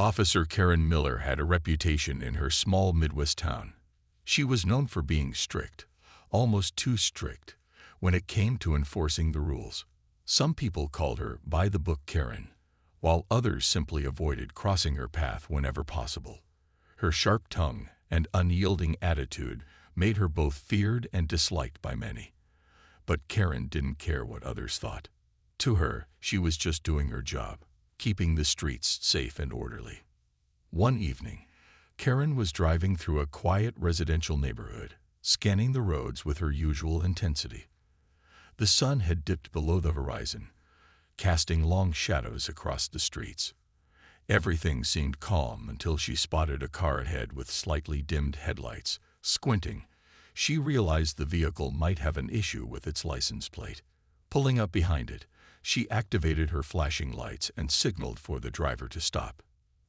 Officer Karen Miller had a reputation in her small Midwest town. She was known for being strict, almost too strict, when it came to enforcing the rules. Some people called her by-the-book Karen, while others simply avoided crossing her path whenever possible. Her sharp tongue and unyielding attitude made her both feared and disliked by many. But Karen didn't care what others thought. To her, she was just doing her job, keeping the streets safe and orderly. One evening, Karen was driving through a quiet residential neighborhood, scanning the roads with her usual intensity. The sun had dipped below the horizon, casting long shadows across the streets. Everything seemed calm until she spotted a car ahead with slightly dimmed headlights. Squinting, she realized the vehicle might have an issue with its license plate. Pulling up behind it, she activated her flashing lights and signaled for the driver to stop.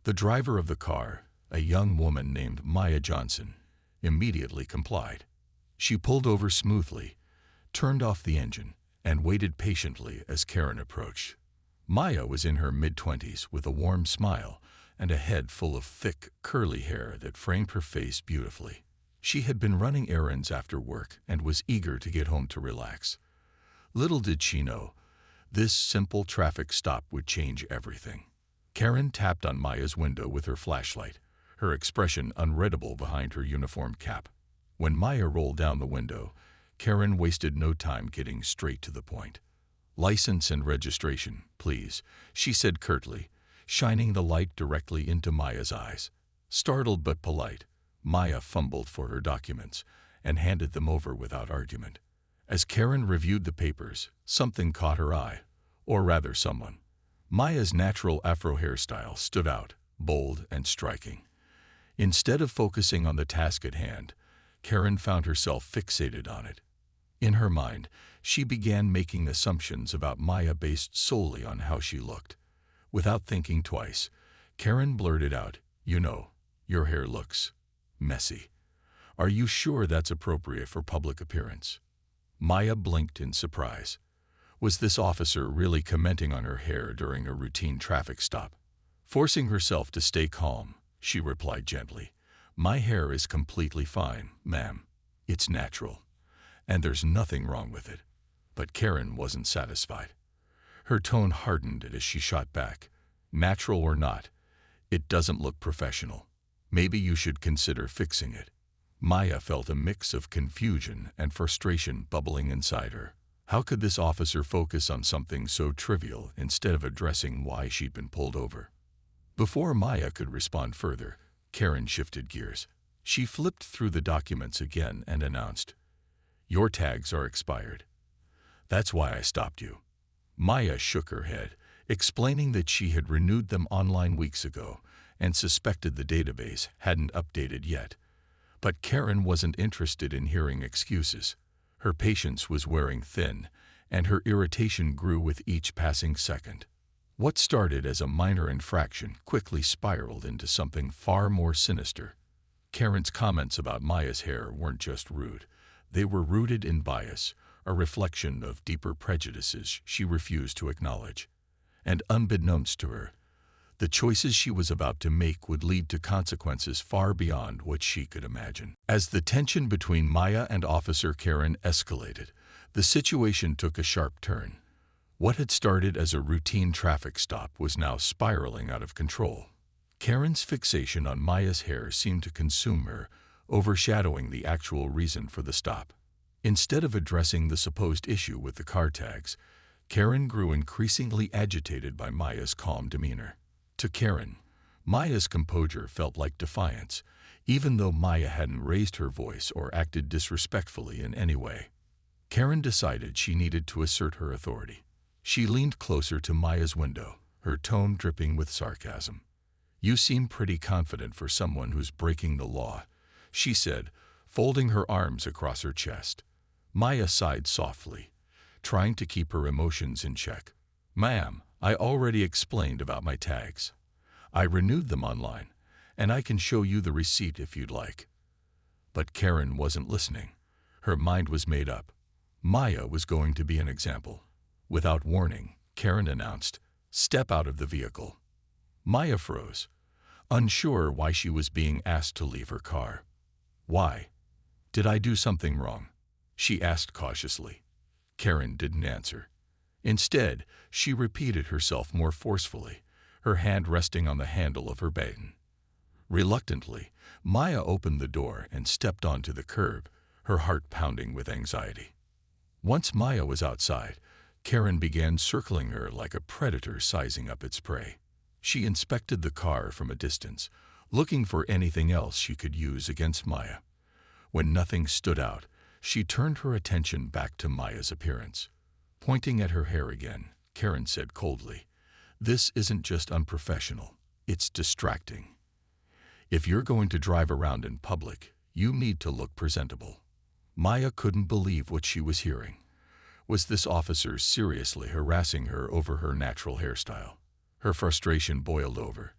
The driver of the car, a young woman named Maya Johnson, immediately complied. She pulled over smoothly, turned off the engine, and waited patiently as Karen approached. Maya was in her mid-20s with a warm smile and a head full of thick, curly hair that framed her face beautifully. She had been running errands after work and was eager to get home to relax. Little did she know, this simple traffic stop would change everything. Karen tapped on Maya's window with her flashlight, her expression unreadable behind her uniform cap. When Maya rolled down the window, Karen wasted no time getting straight to the point. "License and registration, please," she said curtly, shining the light directly into Maya's eyes. Startled but polite, Maya fumbled for her documents and handed them over without argument. As Karen reviewed the papers, something caught her eye, or rather someone. Maya's natural afro hairstyle stood out, bold and striking. Instead of focusing on the task at hand, Karen found herself fixated on it. In her mind, she began making assumptions about Maya based solely on how she looked. Without thinking twice, Karen blurted out, "You know, your hair looks messy. Are you sure that's appropriate for public appearance?" Maya blinked in surprise. Was this officer really commenting on her hair during a routine traffic stop? Forcing herself to stay calm, she replied gently, "My hair is completely fine, ma'am. It's natural, and there's nothing wrong with it." But Karen wasn't satisfied. Her tone hardened as she shot back, "Natural or not, it doesn't look professional. Maybe you should consider fixing it." Maya felt a mix of confusion and frustration bubbling inside her. How could this officer focus on something so trivial instead of addressing why she'd been pulled over? Before Maya could respond further, Karen shifted gears. She flipped through the documents again and announced, "Your tags are expired. That's why I stopped you." Maya shook her head, explaining that she had renewed them online weeks ago and suspected the database hadn't updated yet. But Karen wasn't interested in hearing excuses. Her patience was wearing thin, and her irritation grew with each passing second. What started as a minor infraction quickly spiraled into something far more sinister. Karen's comments about Maya's hair weren't just rude. They were rooted in bias, a reflection of deeper prejudices she refused to acknowledge. And unbeknownst to her, the choices she was about to make would lead to consequences far beyond what she could imagine. As the tension between Maya and Officer Karen escalated, the situation took a sharp turn. What had started as a routine traffic stop was now spiraling out of control. Karen's fixation on Maya's hair seemed to consume her, overshadowing the actual reason for the stop. Instead of addressing the supposed issue with the car tags, Karen grew increasingly agitated by Maya's calm demeanor. To Karen, Maya's composure felt like defiance, even though Maya hadn't raised her voice or acted disrespectfully in any way. Karen decided she needed to assert her authority. She leaned closer to Maya's window, her tone dripping with sarcasm. "You seem pretty confident for someone who's breaking the law," she said, folding her arms across her chest. Maya sighed softly, trying to keep her emotions in check. "Ma'am, I already explained about my tags. I renewed them online, and I can show you the receipt if you'd like." But Karen wasn't listening. Her mind was made up. Maya was going to be an example. Without warning, Karen announced, "Step out of the vehicle." Maya froze. unsure why she was being asked to leave her car. "Why? Did I do something wrong?" she asked cautiously. Karen didn't answer. Instead, she repeated herself more forcefully, her hand resting on the handle of her baton. Reluctantly, Maya opened the door and stepped onto the curb, her heart pounding with anxiety. Once Maya was outside, Karen began circling her like a predator sizing up its prey. She inspected the car from a distance, looking for anything else she could use against Maya. When nothing stood out, she turned her attention back to Maya's appearance. Pointing at her hair again, Karen said coldly, "This isn't just unprofessional, it's distracting. If you're going to drive around in public, you need to look presentable." Maya couldn't believe what she was hearing. Was this officer seriously harassing her over her natural hairstyle? Her frustration boiled over,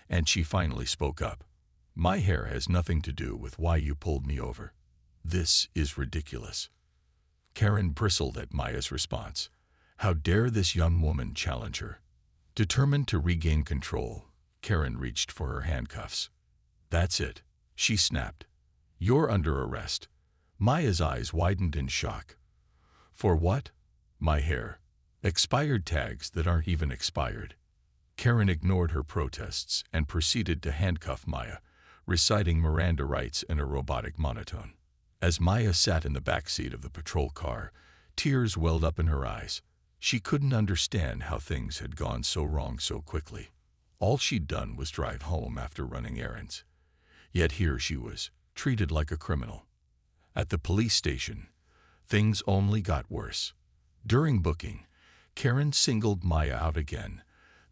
and she finally spoke up. "My hair has nothing to do with why you pulled me over. This is ridiculous." Karen bristled at Maya's response. How dare this young woman challenge her? Determined to regain control, Karen reached for her handcuffs. "That's it," she snapped. "You're under arrest." Maya's eyes widened in shock. "For what?" "My hair. Expired tags that aren't even expired." Karen ignored her protests and proceeded to handcuff Maya, reciting Miranda rights in a robotic monotone. As Maya sat in the back seat of the patrol car, tears welled up in her eyes. She couldn't understand how things had gone so wrong so quickly. All she'd done was drive home after running errands. Yet here she was, treated like a criminal. At the police station, things only got worse. During booking, Karen singled Maya out again,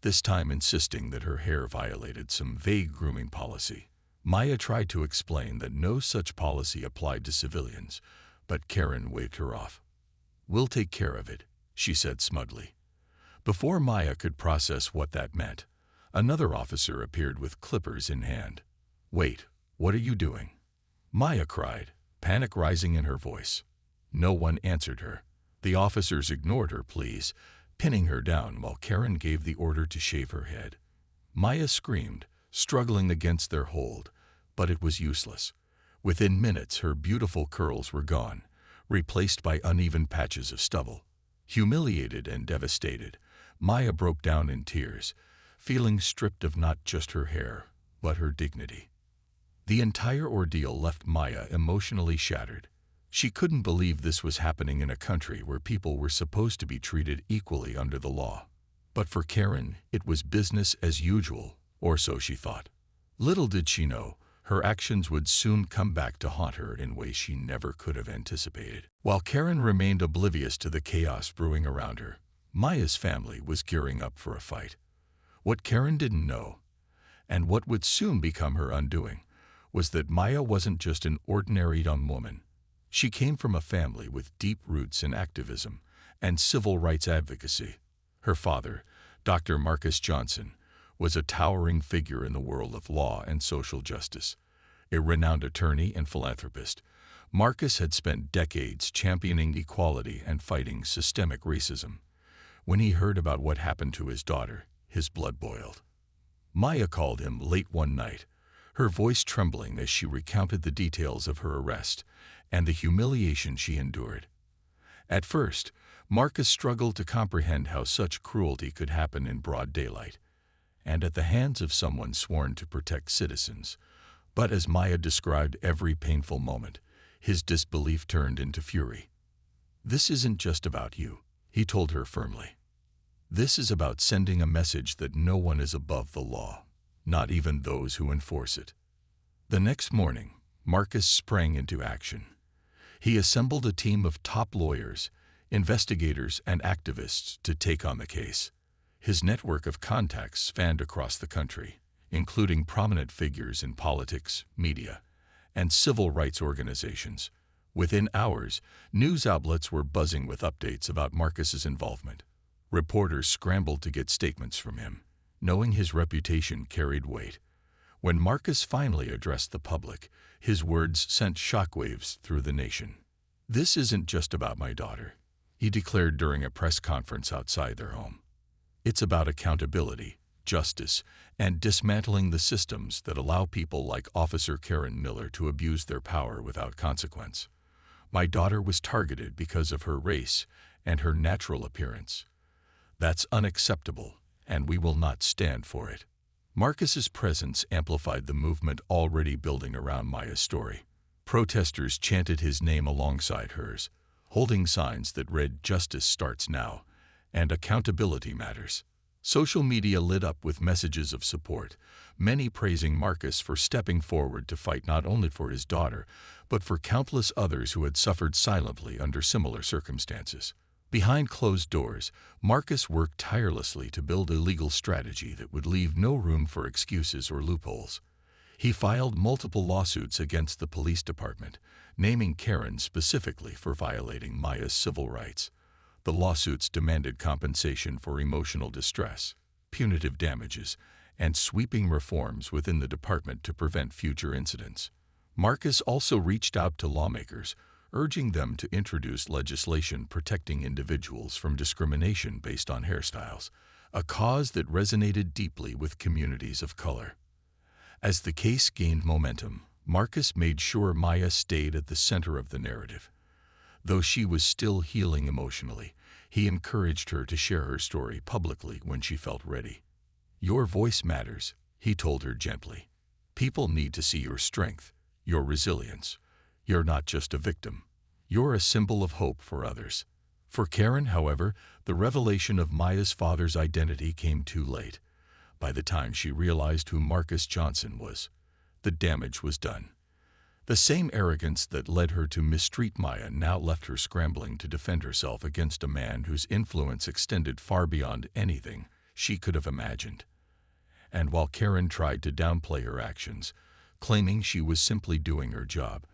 this time insisting that her hair violated some vague grooming policy. Maya tried to explain that no such policy applied to civilians, but Karen waved her off. "We'll take care of it," she said smugly. Before Maya could process what that meant, another officer appeared with clippers in hand. "Wait, what are you doing?" Maya cried, panic rising in her voice. No one answered her. The officers ignored her pleas, pinning her down while Karen gave the order to shave her head. Maya screamed, struggling against their hold, but it was useless. Within minutes, her beautiful curls were gone, replaced by uneven patches of stubble. Humiliated and devastated, Maya broke down in tears, feeling stripped of not just her hair, but her dignity. The entire ordeal left Maya emotionally shattered. She couldn't believe this was happening in a country where people were supposed to be treated equally under the law. But for Karen, it was business as usual, or so she thought. Little did she know, her actions would soon come back to haunt her in ways she never could have anticipated. While Karen remained oblivious to the chaos brewing around her, Maya's family was gearing up for a fight. What Karen didn't know, and what would soon become her undoing, was that Maya wasn't just an ordinary young woman. She came from a family with deep roots in activism and civil rights advocacy. Her father, Dr. Marcus Johnson, was a towering figure in the world of law and social justice. A renowned attorney and philanthropist, Marcus had spent decades championing equality and fighting systemic racism. When he heard about what happened to his daughter, his blood boiled. Maya called him late one night, her voice trembling as she recounted the details of her arrest and the humiliation she endured. At first, Marcus struggled to comprehend how such cruelty could happen in broad daylight, and at the hands of someone sworn to protect citizens. But as Maya described every painful moment, his disbelief turned into fury. "This isn't just about you," he told her firmly. "This is about sending a message that no one is above the law, not even those who enforce it." The next morning, Marcus sprang into action. He assembled a team of top lawyers, investigators, and activists to take on the case. His network of contacts spanned across the country, including prominent figures in politics, media, and civil rights organizations. Within hours, news outlets were buzzing with updates about Marcus's involvement. Reporters scrambled to get statements from him, knowing his reputation carried weight. When Marcus finally addressed the public, his words sent shockwaves through the nation. "This isn't just about my daughter," he declared during a press conference outside their home. "It's about accountability, justice, and dismantling the systems that allow people like Officer Karen Miller to abuse their power without consequence. My daughter was targeted because of her race and her natural appearance. That's unacceptable, and we will not stand for it. Marcus's presence amplified the movement already building around Maya's story. Protesters chanted his name alongside hers, holding signs that read "Justice starts now" and "Accountability matters." Social media lit up with messages of support, many praising Marcus for stepping forward to fight not only for his daughter, but for countless others who had suffered silently under similar circumstances. Behind closed doors, Marcus worked tirelessly to build a legal strategy that would leave no room for excuses or loopholes. He filed multiple lawsuits against the police department, naming Karen specifically for violating Maya's civil rights. The lawsuits demanded compensation for emotional distress, punitive damages, and sweeping reforms within the department to prevent future incidents. Marcus also reached out to lawmakers, urging them to introduce legislation protecting individuals from discrimination based on hairstyles, a cause that resonated deeply with communities of color. As the case gained momentum, Marcus made sure Maya stayed at the center of the narrative. Though she was still healing emotionally, he encouraged her to share her story publicly when she felt ready. "Your voice matters," he told her gently. "People need to see your strength, your resilience. You're not just a victim. You're a symbol of hope for others." For Karen, however, the revelation of Maya's father's identity came too late. By the time she realized who Marcus Johnson was, the damage was done. The same arrogance that led her to mistreat Maya now left her scrambling to defend herself against a man whose influence extended far beyond anything she could have imagined. And while Karen tried to downplay her actions, claiming she was simply doing her job,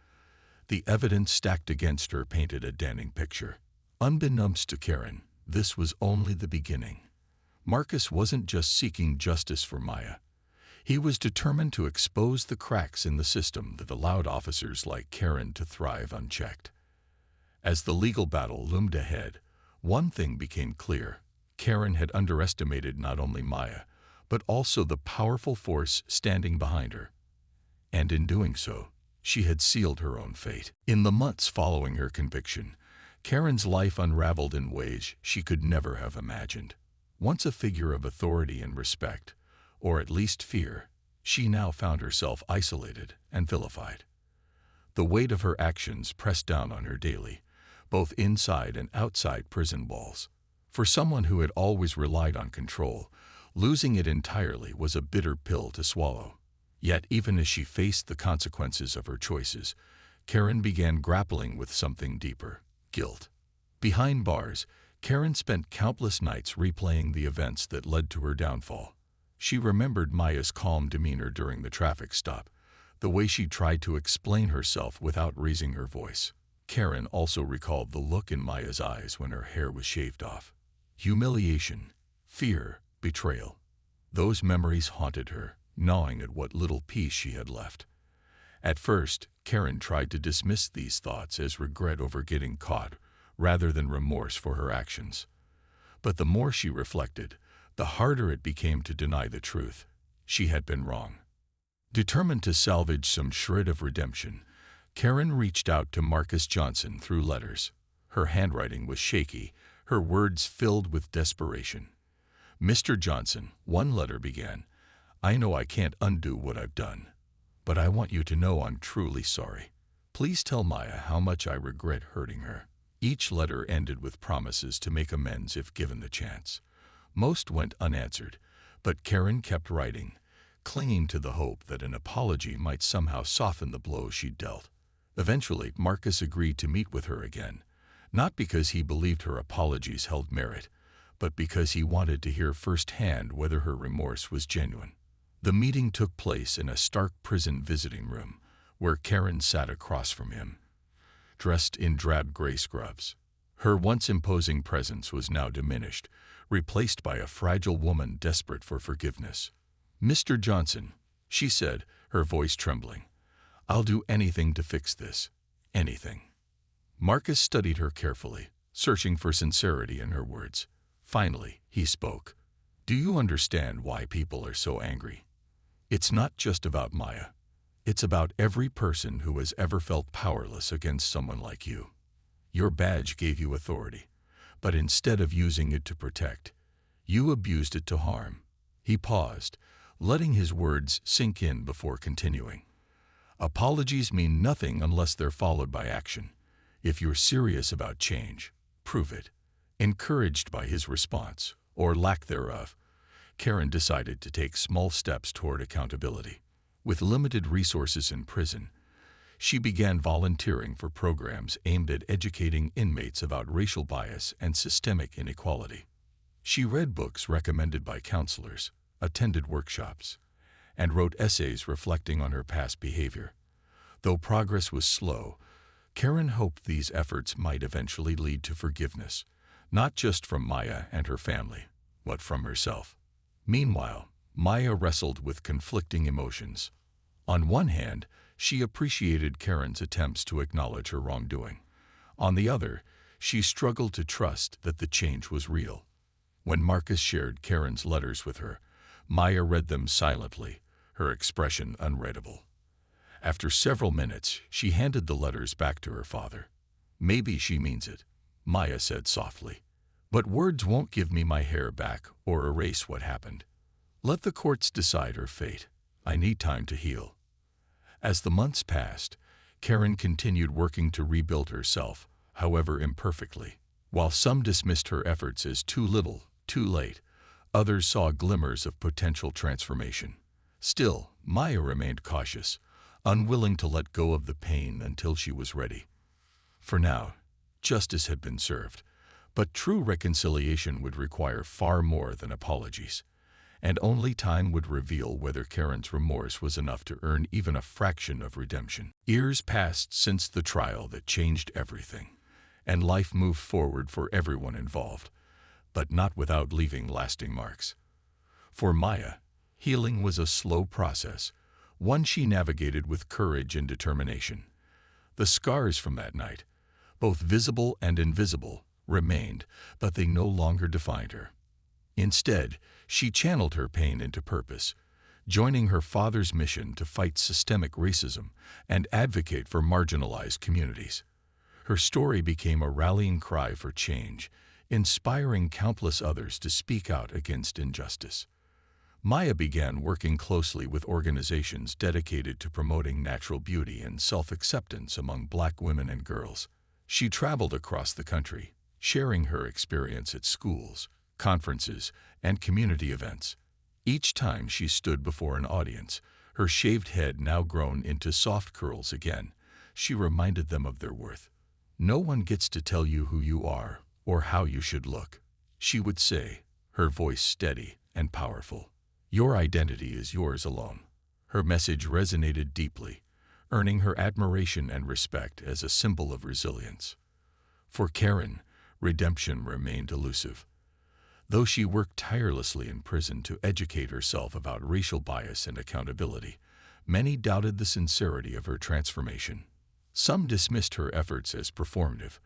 the evidence stacked against her painted a damning picture. Unbeknownst to Karen, this was only the beginning. Marcus wasn't just seeking justice for Maya. He was determined to expose the cracks in the system that allowed officers like Karen to thrive unchecked. As the legal battle loomed ahead, one thing became clear. Karen had underestimated not only Maya, but also the powerful force standing behind her. And in doing so, she had sealed her own fate. In the months following her conviction, Karen's life unraveled in ways she could never have imagined. Once a figure of authority and respect, or at least fear, she now found herself isolated and vilified. The weight of her actions pressed down on her daily, both inside and outside prison walls. For someone who had always relied on control, losing it entirely was a bitter pill to swallow. Yet even as she faced the consequences of her choices, Karen began grappling with something deeper: guilt. Behind bars, Karen spent countless nights replaying the events that led to her downfall. She remembered Maya's calm demeanor during the traffic stop, the way she tried to explain herself without raising her voice. Karen also recalled the look in Maya's eyes when her hair was shaved off. Humiliation, fear, betrayal. Those memories haunted her, gnawing at what little peace she had left. At first, Karen tried to dismiss these thoughts as regret over getting caught, rather than remorse for her actions. But the more she reflected, the harder it became to deny the truth. She had been wrong. Determined to salvage some shred of redemption, Karen reached out to Marcus Johnson through letters. Her handwriting was shaky, her words filled with desperation. "Mr. Johnson," one letter began, "I know I can't undo what I've done, but I want you to know I'm truly sorry. Please tell Maya how much I regret hurting her." Each letter ended with promises to make amends if given the chance. Most went unanswered, but Karen kept writing, clinging to the hope that an apology might somehow soften the blow she'd dealt. Eventually, Marcus agreed to meet with her again, not because he believed her apologies held merit, but because he wanted to hear firsthand whether her remorse was genuine. The meeting took place in a stark prison visiting room, where Karen sat across from him, dressed in drab gray scrubs. Her once imposing presence was now diminished, replaced by a fragile woman desperate for forgiveness. "Mr. Johnson," she said, her voice trembling, "I'll do anything to fix this. Anything." Marcus studied her carefully, searching for sincerity in her words. Finally, he spoke. Do you understand why people are so angry? It's not just about Maya. It's about every person who has ever felt powerless against someone like you. Your badge gave you authority, but instead of using it to protect, you abused it to harm. He paused, letting his words sink in before continuing. Apologies mean nothing unless they're followed by action. If you're serious about change, prove it. Encouraged by his response, or lack thereof, Karen decided to take small steps toward accountability. With limited resources in prison, she began volunteering for programs aimed at educating inmates about racial bias and systemic inequality. She read books recommended by counselors, attended workshops, and wrote essays reflecting on her past behavior. Though progress was slow, Karen hoped these efforts might eventually lead to forgiveness, not just from Maya and her family, but from herself. Meanwhile, Maya wrestled with conflicting emotions. On one hand, she appreciated Karen's attempts to acknowledge her wrongdoing. On the other, she struggled to trust that the change was real. When Marcus shared Karen's letters with her, Maya read them silently, her expression unreadable. After several minutes, she handed the letters back to her father. "Maybe she means it," Maya said softly. "But words won't give me my hair back or erase what happened. Let the courts decide her fate. I need time to heal." As the months passed, Karen continued working to rebuild herself, however imperfectly. While some dismissed her efforts as too little, too late, others saw glimmers of potential transformation. Still, Maya remained cautious, unwilling to let go of the pain until she was ready. For now, justice had been served, but true reconciliation would require far more than apologies, and only time would reveal whether Karen's remorse was enough to earn even a fraction of redemption. Years passed since the trial that changed everything, and life moved forward for everyone involved, but not without leaving lasting marks. For Maya, healing was a slow process, one she navigated with courage and determination. The scars from that night, both visible and invisible, remained, but they no longer defined her. Instead, she channeled her pain into purpose, joining her father's mission to fight systemic racism and advocate for marginalized communities. Her story became a rallying cry for change, inspiring countless others to speak out against injustice. Maya began working closely with organizations dedicated to promoting natural beauty and self-acceptance among Black women and girls. She traveled across the country, sharing her experience at schools, conferences, and community events. Each time she stood before an audience, her shaved head now grown into soft curls again, she reminded them of their worth. "No one gets to tell you who you are or how you should look," she would say, her voice steady and powerful. "Your identity is yours alone." Her message resonated deeply, earning her admiration and respect as a symbol of resilience. For Karen, redemption remained elusive. Though she worked tirelessly in prison to educate herself about racial bias and accountability, many doubted the sincerity of her transformation. Some dismissed her efforts as performative,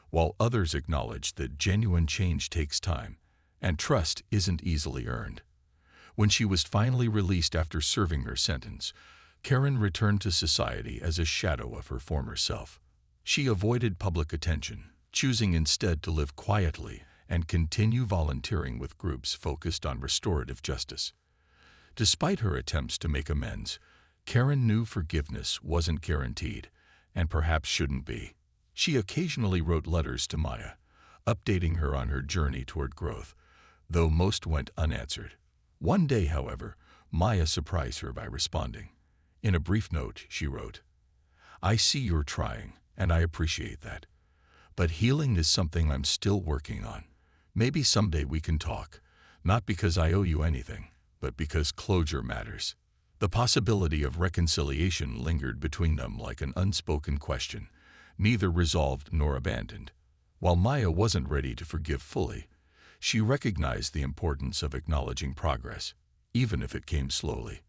while others acknowledged that genuine change takes time, and trust isn't easily earned. When she was finally released after serving her sentence, Karen returned to society as a shadow of her former self. She avoided public attention, choosing instead to live quietly and continue volunteering with groups focused on restorative justice. Despite her attempts to make amends, Karen knew forgiveness wasn't guaranteed, and perhaps shouldn't be. She occasionally wrote letters to Maya, updating her on her journey toward growth, though most went unanswered. One day, however, Maya surprised her by responding. In a brief note, she wrote, "I see you're trying, and I appreciate that. But healing is something I'm still working on. Maybe someday we can talk, not because I owe you anything, but because closure matters." The possibility of reconciliation lingered between them like an unspoken question, neither resolved nor abandoned. While Maya wasn't ready to forgive fully, she recognized the importance of acknowledging progress, even if it came slowly.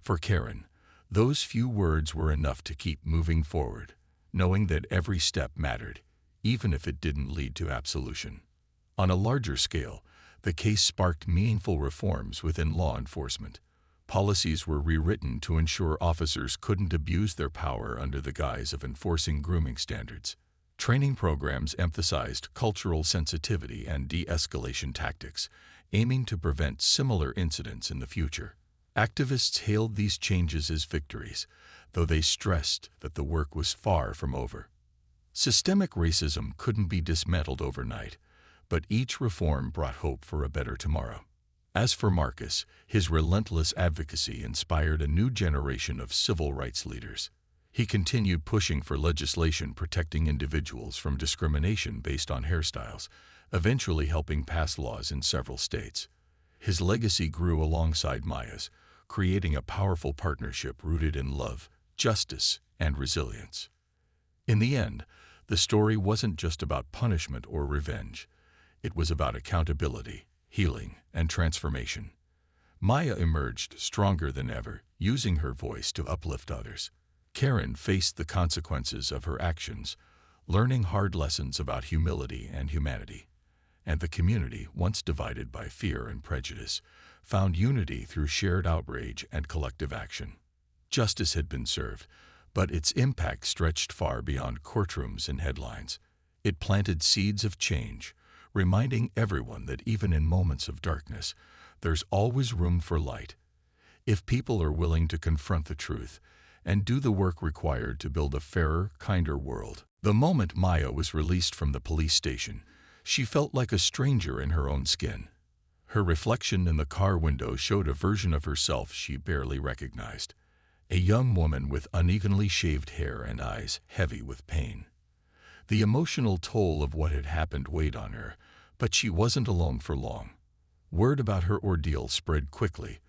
For Karen, those few words were enough to keep moving forward, knowing that every step mattered, even if it didn't lead to absolution. On a larger scale, The case sparked meaningful reforms within law enforcement. Policies were rewritten to ensure officers couldn't abuse their power under the guise of enforcing grooming standards. Training programs emphasized cultural sensitivity and de-escalation tactics, aiming to prevent similar incidents in the future. Activists hailed these changes as victories, though they stressed that the work was far from over. Systemic racism couldn't be dismantled overnight, but each reform brought hope for a better tomorrow. As for Marcus, his relentless advocacy inspired a new generation of civil rights leaders. He continued pushing for legislation protecting individuals from discrimination based on hairstyles, eventually helping pass laws in several states. His legacy grew alongside Maya's, creating a powerful partnership rooted in love, justice, and resilience. In the end, the story wasn't just about punishment or revenge. It was about accountability, healing, and transformation. Maya emerged stronger than ever, using her voice to uplift others. Karen faced the consequences of her actions, learning hard lessons about humility and humanity. And the community, once divided by fear and prejudice, found unity through shared outrage and collective action. Justice had been served, but its impact stretched far beyond courtrooms and headlines. It planted seeds of change, reminding everyone that even in moments of darkness, there's always room for light. If people are willing to confront the truth and do the work required to build a fairer, kinder world. The moment Maya was released from the police station, she felt like a stranger in her own skin. Her reflection in the car window showed a version of herself she barely recognized. A young woman with unevenly shaved hair and eyes heavy with pain. The emotional toll of what had happened weighed on her, but she wasn't alone for long. Word about her ordeal spread quickly,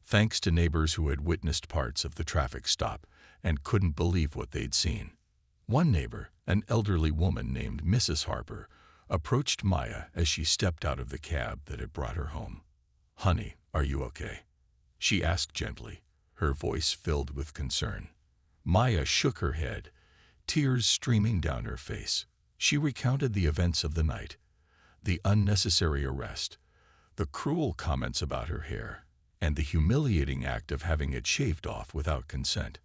thanks to neighbors who had witnessed parts of the traffic stop and couldn't believe what they'd seen. One neighbor, an elderly woman named Mrs. Harper, approached Maya as she stepped out of the cab that had brought her home. "Honey, are you okay?" she asked gently, her voice filled with concern. Maya shook her head, tears streaming down her face. She recounted the events of the night, the unnecessary arrest, the cruel comments about her hair, and the humiliating act of having it shaved off without consent.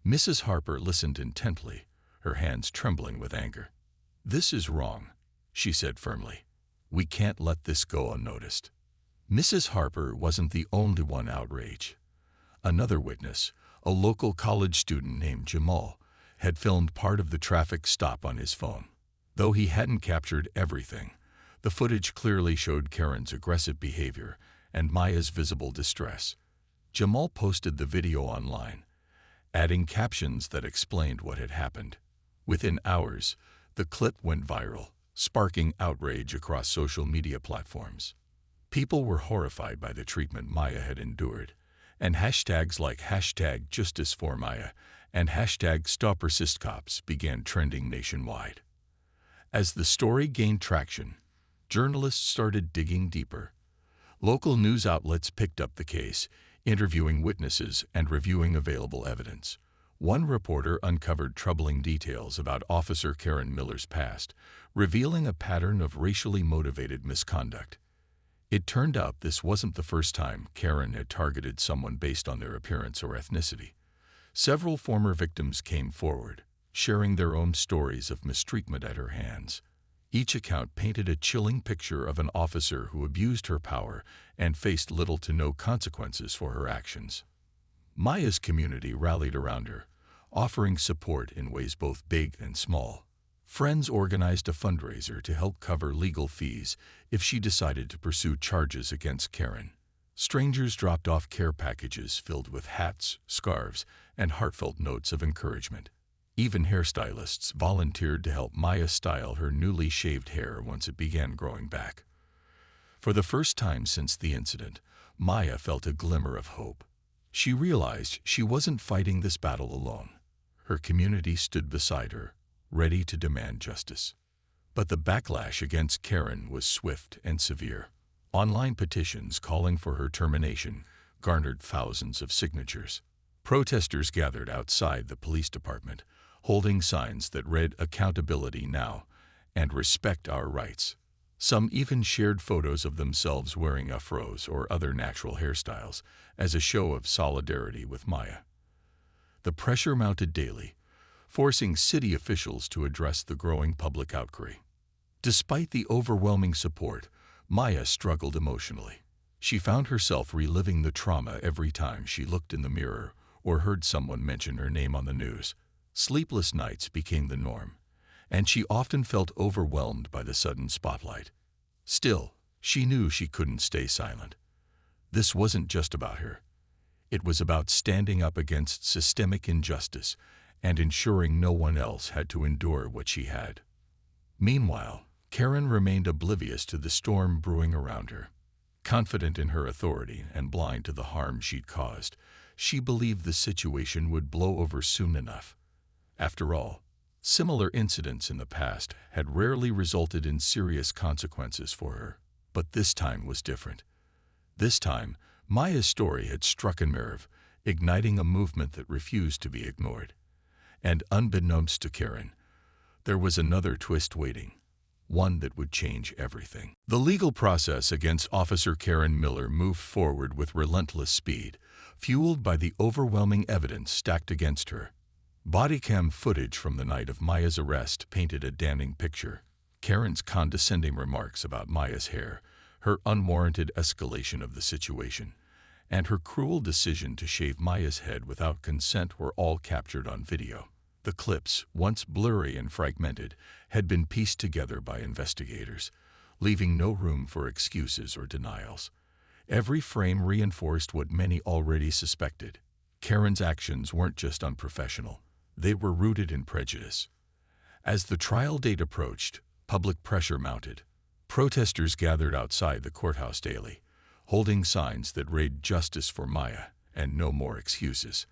Mrs. Harper listened intently, her hands trembling with anger. "This is wrong," she said firmly. "We can't let this go unnoticed." Mrs. Harper wasn't the only one outraged. Another witness, a local college student named Jamal, had filmed part of the traffic stop on his phone. Though he hadn't captured everything, the footage clearly showed Karen's aggressive behavior and Maya's visible distress. Jamal posted the video online, adding captions that explained what had happened. Within hours, the clip went viral, sparking outrage across social media platforms. People were horrified by the treatment Maya had endured, and hashtags like #JusticeForMaya and #StopRacistCops began trending nationwide. As the story gained traction, journalists started digging deeper. Local news outlets picked up the case, interviewing witnesses and reviewing available evidence. One reporter uncovered troubling details about Officer Karen Miller's past, revealing a pattern of racially motivated misconduct. It turned out this wasn't the first time Karen had targeted someone based on their appearance or ethnicity. Several former victims came forward, sharing their own stories of mistreatment at her hands. Each account painted a chilling picture of an officer who abused her power and faced little to no consequences for her actions. Maya's community rallied around her, offering support in ways both big and small. Friends organized a fundraiser to help cover legal fees if she decided to pursue charges against Karen. Strangers dropped off care packages filled with hats, scarves, and heartfelt notes of encouragement. Even hairstylists volunteered to help Maya style her newly shaved hair once it began growing back. For the first time since the incident, Maya felt a glimmer of hope. She realized she wasn't fighting this battle alone. Her community stood beside her, ready to demand justice. But the backlash against Karen was swift and severe. Online petitions calling for her termination garnered thousands of signatures. Protesters gathered outside the police department, holding signs that read "Accountability now" and "Respect our rights." Some even shared photos of themselves wearing afros or other natural hairstyles as a show of solidarity with Maya. The pressure mounted daily, forcing city officials to address the growing public outcry. Despite the overwhelming support, Maya struggled emotionally. She found herself reliving the trauma every time she looked in the mirror or heard someone mention her name on the news. Sleepless nights became the norm, and she often felt overwhelmed by the sudden spotlight. Still, she knew she couldn't stay silent. This wasn't just about her. It was about standing up against systemic injustice and ensuring no one else had to endure what she had. Meanwhile, Karen remained oblivious to the storm brewing around her. Confident in her authority and blind to the harm she'd caused, she believed the situation would blow over soon enough. After all, similar incidents in the past had rarely resulted in serious consequences for her, but this time was different. This time, Maya's story had struck a nerve, igniting a movement that refused to be ignored. And unbeknownst to Karen, there was another twist waiting, one that would change everything. The legal process against Officer Karen Miller moved forward with relentless speed, fueled by the overwhelming evidence stacked against her. Bodycam footage from the night of Maya's arrest painted a damning picture. Karen's condescending remarks about Maya's hair, her unwarranted escalation of the situation, and her cruel decision to shave Maya's head without consent were all captured on video. The clips, once blurry and fragmented, had been pieced together by investigators, leaving no room for excuses or denials. Every frame reinforced what many already suspected. Karen's actions weren't just unprofessional. They were rooted in prejudice. As the trial date approached, public pressure mounted. Protesters gathered outside the courthouse daily, holding signs that read "Justice for Maya" and "No more excuses."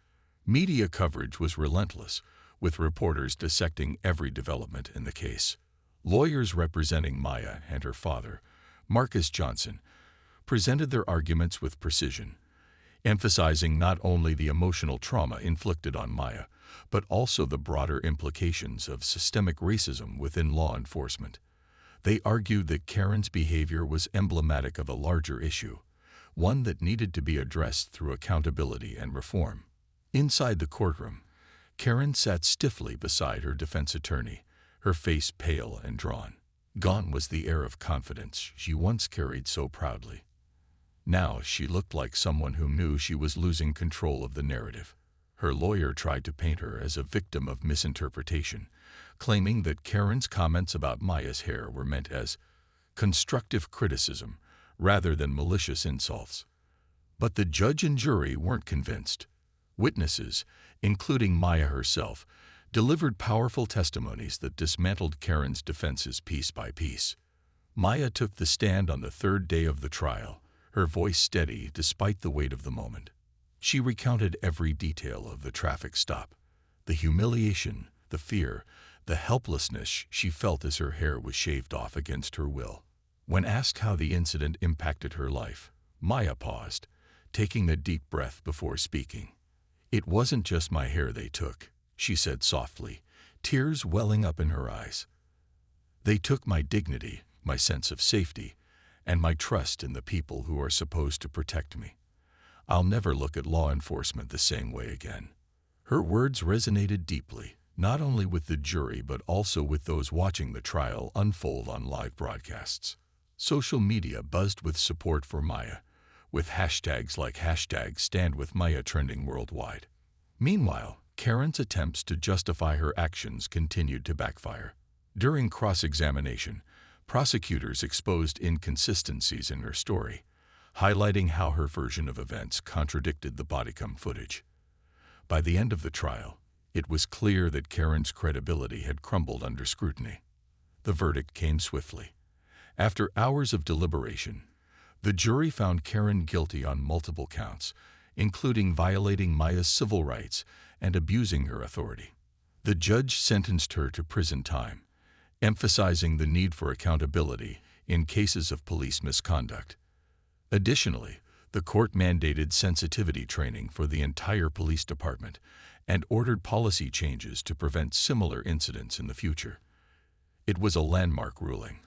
Media coverage was relentless, with reporters dissecting every development in the case. Lawyers representing Maya and her father, Marcus Johnson, presented their arguments with precision, emphasizing not only the emotional trauma inflicted on Maya, but also the broader implications of systemic racism within law enforcement. They argued that Karen's behavior was emblematic of a larger issue, one that needed to be addressed through accountability and reform. Inside the courtroom, Karen sat stiffly beside her defense attorney, her face pale and drawn. Gone was the air of confidence she once carried so proudly. Now she looked like someone who knew she was losing control of the narrative. Her lawyer tried to paint her as a victim of misinterpretation, claiming that Karen's comments about Maya's hair were meant as constructive criticism rather than malicious insults. But the judge and jury weren't convinced. Witnesses, including Maya herself, delivered powerful testimonies that dismantled Karen's defenses piece by piece. Maya took the stand on the third day of the trial, her voice steady despite the weight of the moment. She recounted every detail of the traffic stop, the humiliation, the fear, the helplessness she felt as her hair was shaved off against her will. When asked how the incident impacted her life, Maya paused, taking a deep breath before speaking. "It wasn't just my hair they took," she said softly, tears welling up in her eyes. "They took my dignity, my sense of safety, and my trust in the people who are supposed to protect me. I'll never look at law enforcement the same way again." Her words resonated deeply, not only with the jury but also with those watching the trial unfold on live broadcasts. Social media buzzed with support for Maya, with hashtags like #StandWithMaya trending worldwide. Meanwhile, Karen's attempts to justify her actions continued to backfire. During cross-examination, prosecutors exposed inconsistencies in her story, highlighting how her version of events contradicted the bodycam footage. By the end of the trial, it was clear that Karen's credibility had crumbled under scrutiny. The verdict came swiftly. After hours of deliberation, the jury found Karen guilty on multiple counts, including violating Maya's civil rights and abusing her authority. The judge sentenced her to prison time, emphasizing the need for accountability in cases of police misconduct. Additionally, the court mandated sensitivity training for the entire police department and ordered policy changes to prevent similar incidents in the future. It was a landmark ruling,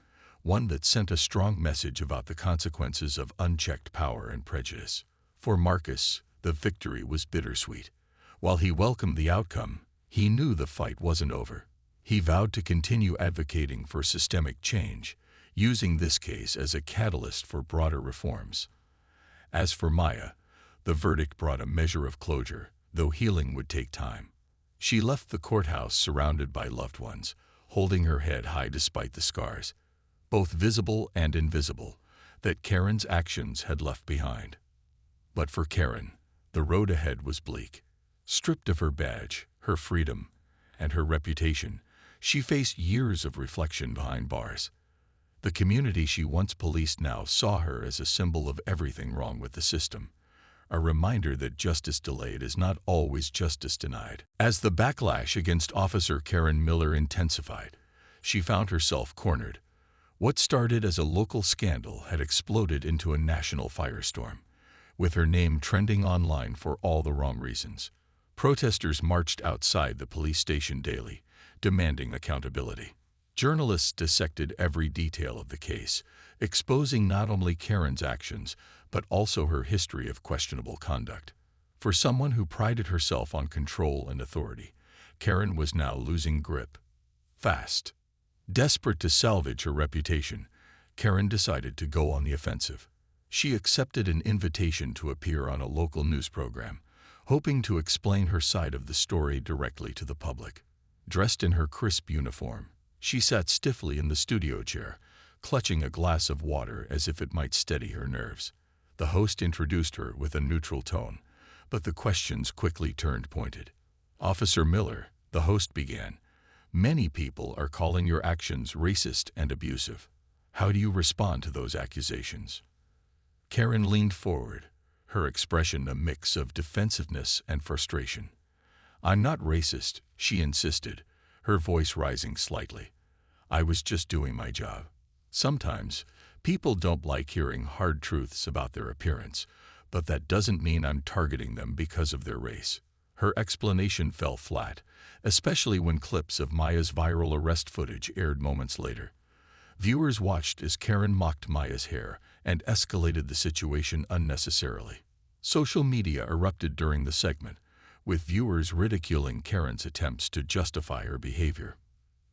one that sent a strong message about the consequences of unchecked power and prejudice. For Marcus, the victory was bittersweet. While he welcomed the outcome, he knew the fight wasn't over. He vowed to continue advocating for systemic change, using this case as a catalyst for broader reforms. As for Maya, the verdict brought a measure of closure, though healing would take time. She left the courthouse surrounded by loved ones, holding her head high despite the scars, both visible and invisible, that Karen's actions had left behind. But for Karen, the road ahead was bleak. Stripped of her badge, her freedom, and her reputation, she faced years of reflection behind bars. The community she once policed now saw her as a symbol of everything wrong with the system, a reminder that justice delayed is not always justice denied. As the backlash against Officer Karen Miller intensified, she found herself cornered. What started as a local scandal had exploded into a national firestorm, with her name trending online for all the wrong reasons. Protesters marched outside the police station daily, demanding accountability. Journalists dissected every detail of the case, exposing not only Karen's actions, but also her history of questionable conduct. For someone who prided herself on control and authority, Karen was now losing grip. Fast. Desperate to salvage her reputation, Karen decided to go on the offensive. She accepted an invitation to appear on a local news program, hoping to explain her side of the story directly to the public. Dressed in her crisp uniform, she sat stiffly in the studio chair, clutching a glass of water as if it might steady her nerves. The host introduced her with a neutral tone, but the questions quickly turned pointed. "Officer Miller," the host began, "many people are calling your actions racist and abusive. How do you respond to those accusations?" Karen leaned forward, her expression a mix of defensiveness and frustration. "I'm not racist," she insisted, her voice rising slightly. "I was just doing my job. Sometimes, people don't like hearing hard truths about their appearance, but that doesn't mean I'm targeting them because of their race." Her explanation fell flat, especially when clips of Maya's viral arrest footage aired moments later. Viewers watched as Karen mocked Maya's hair and escalated the situation unnecessarily. Social media erupted during the segment, with viewers ridiculing Karen's attempts to justify her behavior.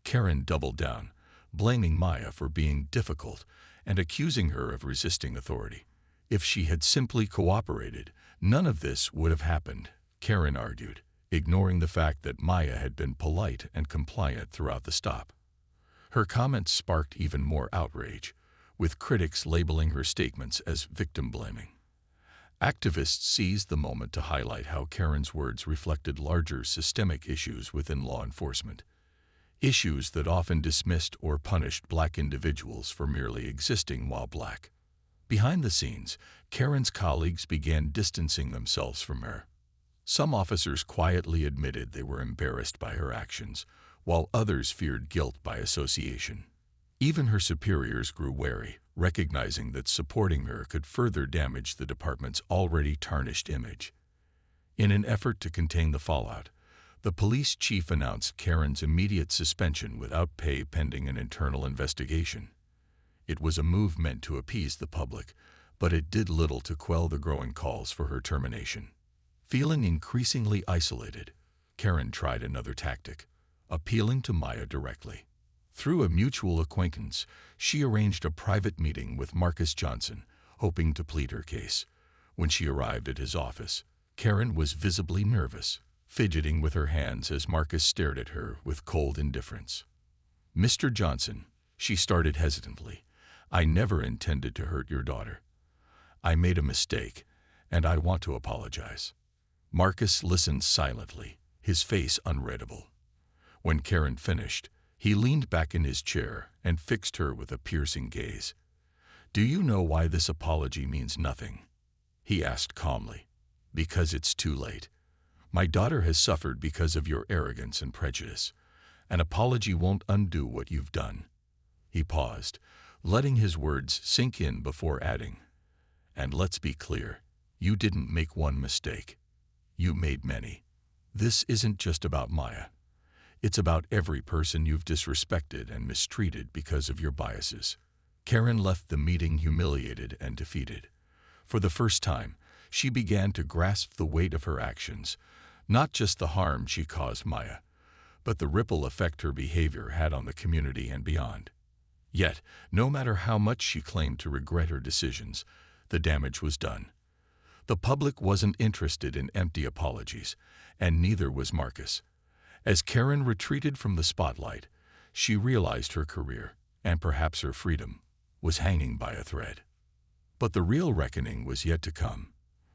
Karen doubled down, blaming Maya for being difficult and accusing her of resisting authority. If she had simply cooperated, none of this would have happened, Karen argued, ignoring the fact that Maya had been polite and compliant throughout the stop. Her comments sparked even more outrage, with critics labeling her statements as victim-blaming. Activists seized the moment to highlight how Karen's words reflected larger systemic issues within law enforcement, issues that often dismissed or punished Black individuals for merely existing while Black. Behind the scenes, Karen's colleagues began distancing themselves from her. Some officers quietly admitted they were embarrassed by her actions, while others feared guilt by association. Even her superiors grew wary, recognizing that supporting her could further damage the department's already tarnished image. In an effort to contain the fallout, the police chief announced Karen's immediate suspension without pay pending an internal investigation. It was a move meant to appease the public, but it did little to quell the growing calls for her termination. Feeling increasingly isolated, Karen tried another tactic, appealing to Maya directly. Through a mutual acquaintance, she arranged a private meeting with Marcus Johnson, hoping to plead her case. When she arrived at his office, Karen was visibly nervous, fidgeting with her hands as Marcus stared at her with cold indifference. "Mr. Johnson," she started hesitantly, "I never intended to hurt your daughter. I made a mistake, and I want to apologize." Marcus listened silently, his face unreadable. When Karen finished, he leaned back in his chair and fixed her with a piercing gaze. "Do you know why this apology means nothing?" he asked calmly. "Because it's too late. My daughter has suffered because of your arrogance and prejudice. An apology won't undo what you've done." He paused, letting his words sink in before adding, "And let's be clear, you didn't make one mistake. You made many. This isn't just about Maya. It's about every person you've disrespected and mistreated because of your biases." Karen left the meeting humiliated and defeated. For the first time, she began to grasp the weight of her actions, not just the harm she caused Maya, but the ripple effect her behavior had on the community and beyond. Yet, no matter how much she claimed to regret her decisions, the damage was done. The public wasn't interested in empty apologies, and neither was Marcus. As Karen retreated from the spotlight, she realized her career, and perhaps her freedom, was hanging by a thread. But the real reckoning was yet to come.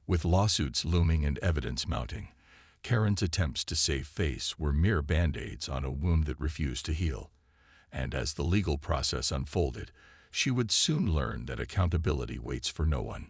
With lawsuits looming and evidence mounting, Karen's attempts to save face were mere band-aids on a wound that refused to heal. And as the legal process unfolded, she would soon learn that accountability waits for no one.